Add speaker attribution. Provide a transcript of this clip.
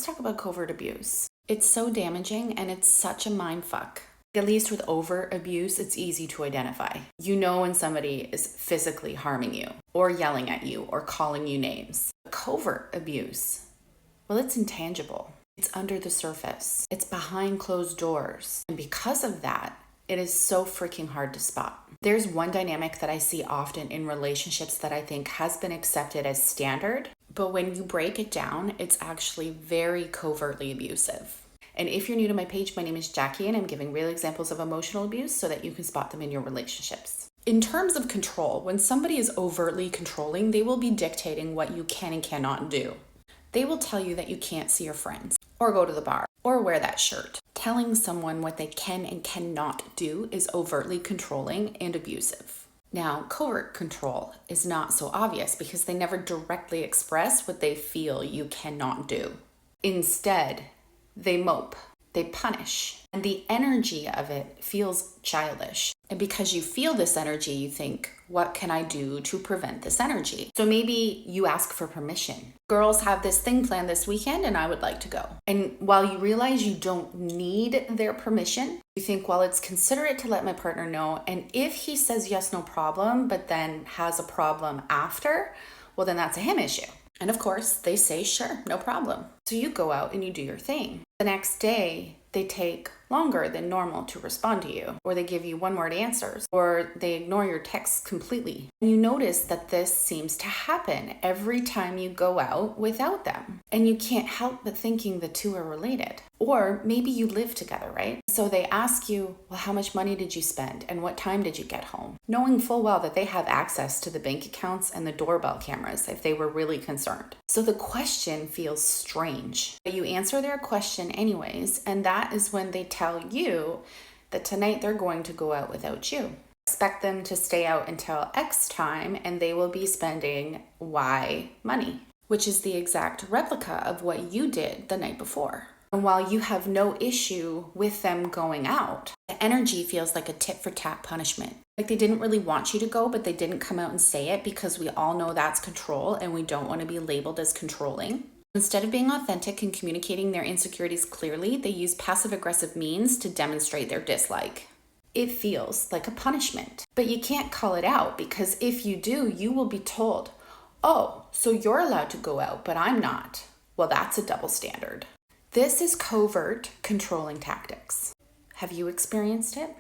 Speaker 1: talk about covert abuse. It's so damaging and it's such a mind fuck. At least with overt abuse, it's easy to identify. You know when somebody is physically harming you or yelling at you or calling you names. Covert abuse, well, it's intangible. It's under the surface. It's behind closed doors. And because of that, it is so freaking hard to spot. There's one dynamic that I see often in relationships that I think has been accepted as standard, but when you break it down, it's actually very covertly abusive. And if you're new to my page, my name is Jackie, and I'm giving real examples of emotional abuse so that you can spot them in your relationships. In terms of control, when somebody is overtly controlling, they will be dictating what you can and cannot do. They will tell you that you can't see your friends, or go to the bar, or wear that shirt. Telling someone what they can and cannot do is overtly controlling and abusive. Now, covert control is not so obvious because they never directly express what they feel you cannot do. Instead, they mope, they punish, and the energy of it feels childish. And because you feel this energy, you think, what can I do to prevent this energy? So maybe you ask for permission. Girls have this thing planned this weekend and I would like to go. And while you realize you don't need their permission, you think, well, it's considerate to let my partner know. And if he says yes, no problem, but then has a problem after, well, then that's a him issue. And of course, they say, sure, no problem. So you go out and you do your thing. The next day, they take longer than normal to respond to you, or they give you one-word answers, or they ignore your texts completely. And you notice that this seems to happen every time you go out without them. And you can't help but thinking the two are related. Or maybe you live together, right? So they ask you, well, how much money did you spend? And what time did you get home? Knowing full well that they have access to the bank accounts and the doorbell cameras if they were really concerned. So the question feels strange. But you answer their question anyways, and that is when they tell you that tonight they're going to go out without you. Expect them to stay out until X time and they will be spending Y money, which is the exact replica of what you did the night before. And while you have no issue with them going out, the energy feels like a tit for tat punishment. Like they didn't really want you to go, but they didn't come out and say it because we all know that's control and we don't want to be labeled as controlling. Instead of being authentic and communicating their insecurities clearly, they use passive-aggressive means to demonstrate their dislike. It feels like a punishment, but you can't call it out because if you do, you will be told, oh, so you're allowed to go out, but I'm not. Well, that's a double standard. This is covert controlling tactics. Have you experienced it?